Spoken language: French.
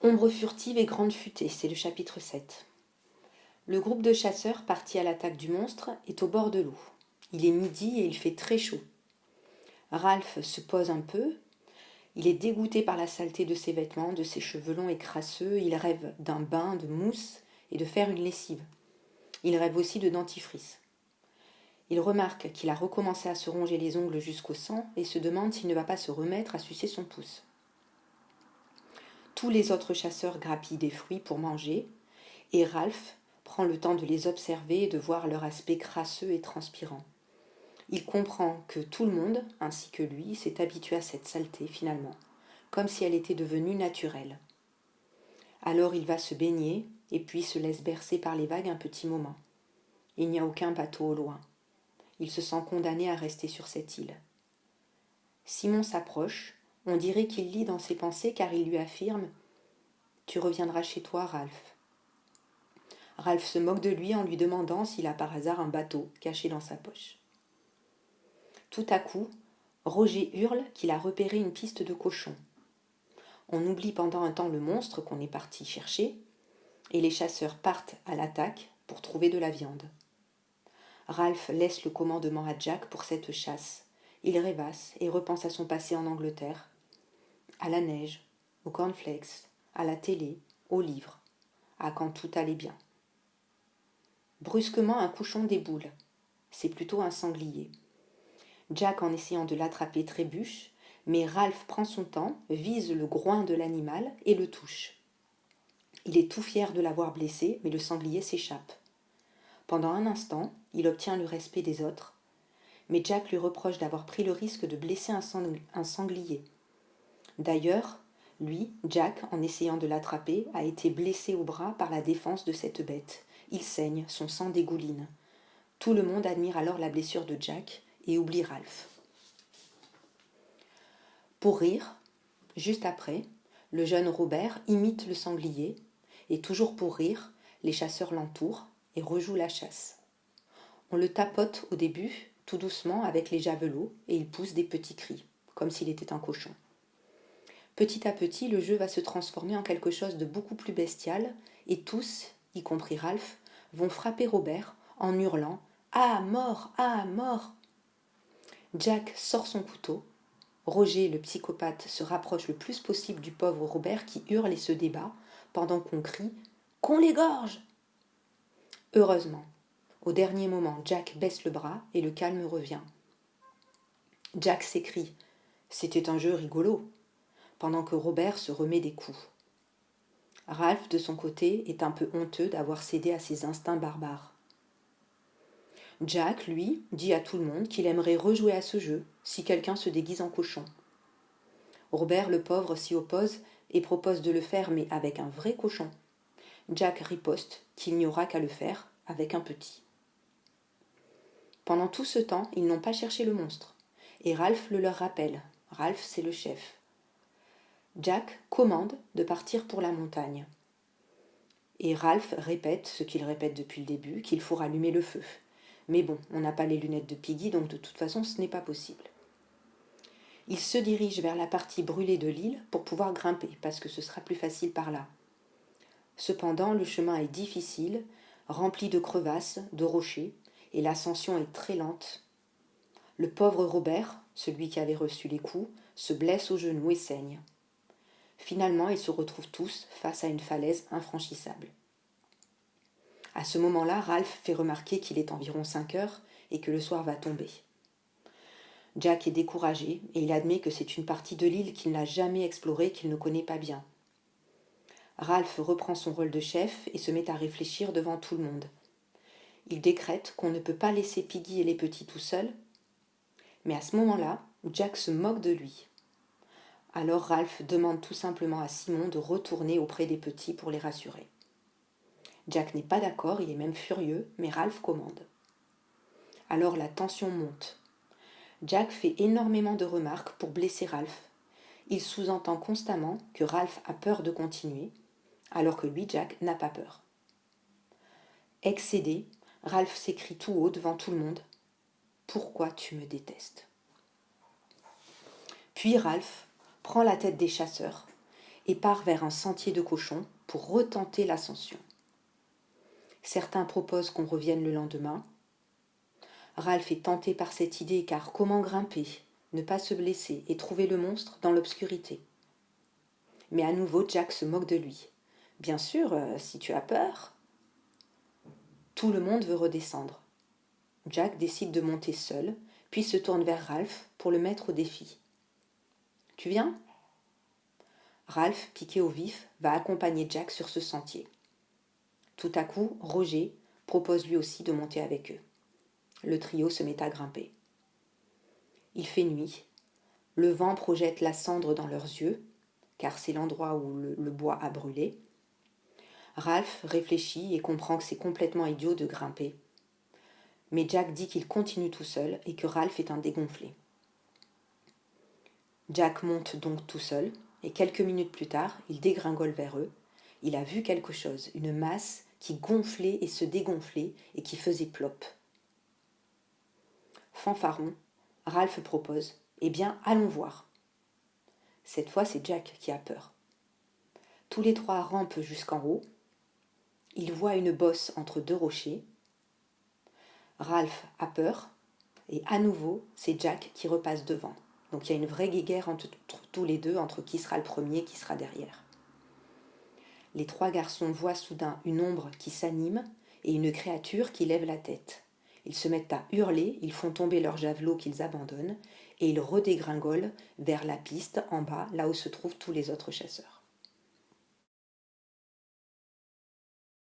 Ombre furtive et grande futée, c'est le chapitre 7. Le groupe de chasseurs parti à l'attaque du monstre est au bord de l'eau. Il est midi et il fait très chaud. Ralph se pose un peu. Il est dégoûté par la saleté de ses vêtements, de ses cheveux longs et crasseux. Il rêve d'un bain de mousse et de faire une lessive. Il rêve aussi de dentifrice. Il remarque qu'il a recommencé à se ronger les ongles jusqu'au sang et se demande s'il ne va pas se remettre à sucer son pouce. Tous les autres chasseurs grappillent des fruits pour manger, et Ralph prend le temps de les observer et de voir leur aspect crasseux et transpirant. Il comprend que tout le monde, ainsi que lui, s'est habitué à cette saleté finalement, comme si elle était devenue naturelle. Alors il va se baigner et puis se laisse bercer par les vagues un petit moment. Il n'y a aucun bateau au loin. Il se sent condamné à rester sur cette île. Simon s'approche, on dirait qu'il lit dans ses pensées car il lui affirme « Tu reviendras chez toi, Ralph ». Ralph se moque de lui en lui demandant s'il a par hasard un bateau caché dans sa poche. Tout à coup, Roger hurle qu'il a repéré une piste de cochons. On oublie pendant un temps le monstre qu'on est parti chercher, et les chasseurs partent à l'attaque pour trouver de la viande. Ralph laisse le commandement à Jack pour cette chasse. Il rêvasse et repense à son passé en Angleterre, à la neige, aux cornflakes, à la télé, aux livres, à quand tout allait bien. Brusquement, un cochon déboule. C'est plutôt un sanglier. Jack, en essayant de l'attraper, trébuche, mais Ralph prend son temps, vise le groin de l'animal et le touche. Il est tout fier de l'avoir blessé, mais le sanglier s'échappe. Pendant un instant, il obtient le respect des autres, mais Jack lui reproche d'avoir pris le risque de blesser un sanglier. D'ailleurs, lui, Jack, en essayant de l'attraper, a été blessé au bras par la défense de cette bête. Il saigne, son sang dégouline. Tout le monde admire alors la blessure de Jack et oublie Ralph. Pour rire, juste après, le jeune Robert imite le sanglier, et toujours pour rire, les chasseurs l'entourent et rejouent la chasse. On le tapote au début, tout doucement, avec les javelots, et il pousse des petits cris, comme s'il était un cochon. Petit à petit, le jeu va se transformer en quelque chose de beaucoup plus bestial, et tous, y compris Ralph, vont frapper Robert en hurlant « Ah, mort! Ah, mort !» Jack sort son couteau. Roger, le psychopathe, se rapproche le plus possible du pauvre Robert qui hurle et se débat, pendant qu'on crie « Qu'on l'égorge !» Heureusement, au dernier moment, Jack baisse le bras et le calme revient. Jack s'écrie « C'était un jeu rigolo !» pendant que Robert se remet des coups. Ralph, de son côté, est un peu honteux d'avoir cédé à ses instincts barbares. Jack, lui, dit à tout le monde qu'il aimerait rejouer à ce jeu si quelqu'un se déguise en cochon. Robert, le pauvre, s'y oppose et propose de le faire, mais avec un vrai cochon. Jack riposte qu'il n'y aura qu'à le faire avec un petit. Pendant tout ce temps, ils n'ont pas cherché le monstre, et Ralph le leur rappelle. Ralph, c'est le chef. Jack commande de partir pour la montagne. Et Ralph répète ce qu'il répète depuis le début, qu'il faut rallumer le feu. Mais bon, on n'a pas les lunettes de Piggy, donc de toute façon, ce n'est pas possible. Il se dirige vers la partie brûlée de l'île pour pouvoir grimper, parce que ce sera plus facile par là. Cependant, le chemin est difficile, rempli de crevasses, de rochers, et l'ascension est très lente. Le pauvre Robert, celui qui avait reçu les coups, se blesse au genou et saigne. Finalement, ils se retrouvent tous face à une falaise infranchissable. À ce moment-là, Ralph fait remarquer qu'il est environ 5 heures et que le soir va tomber. Jack est découragé et il admet que c'est une partie de l'île qu'il n'a jamais explorée, qu'il ne connaît pas bien. Ralph reprend son rôle de chef et se met à réfléchir devant tout le monde. Il décrète qu'on ne peut pas laisser Piggy et les petits tout seuls, mais à ce moment-là, Jack se moque de lui. Alors Ralph demande tout simplement à Simon de retourner auprès des petits pour les rassurer. Jack n'est pas d'accord, il est même furieux, mais Ralph commande. Alors la tension monte. Jack fait énormément de remarques pour blesser Ralph. Il sous-entend constamment que Ralph a peur de continuer, alors que lui, Jack, n'a pas peur. Excédé, Ralph s'écrie tout haut devant tout le monde « Pourquoi tu me détestes ?» Puis Ralph prend la tête des chasseurs et part vers un sentier de cochons pour retenter l'ascension. Certains proposent qu'on revienne le lendemain. Ralph est tenté par cette idée car comment grimper, ne pas se blesser et trouver le monstre dans l'obscurité? Mais à nouveau Jack se moque de lui. Bien sûr, si tu as peur. Tout le monde veut redescendre. Jack décide de monter seul, puis se tourne vers Ralph pour le mettre au défi. Tu viens? Ralph, piqué au vif, va accompagner Jack sur ce sentier. Tout à coup, Roger propose lui aussi de monter avec eux. Le trio se met à grimper. Il fait nuit. Le vent projette la cendre dans leurs yeux, car c'est l'endroit où le bois a brûlé. Ralph réfléchit et comprend que c'est complètement idiot de grimper. Mais Jack dit qu'il continue tout seul et que Ralph est un dégonflé. Jack monte donc tout seul, et quelques minutes plus tard, il dégringole vers eux. Il a vu quelque chose, une masse qui gonflait et se dégonflait et qui faisait plop. Fanfaron, Ralph propose « Eh bien, allons voir ». Cette fois, c'est Jack qui a peur. Tous les trois rampent jusqu'en haut. Ils voient une bosse entre deux rochers. Ralph a peur, et à nouveau, c'est Jack qui repasse devant. Donc il y a une vraie guéguerre entre tous les deux, entre qui sera le premier, qui sera derrière. Les trois garçons voient soudain une ombre qui s'anime et une créature qui lève la tête. Ils se mettent à hurler, ils font tomber leurs javelots qu'ils abandonnent, et ils redégringolent vers la piste en bas, là où se trouvent tous les autres chasseurs.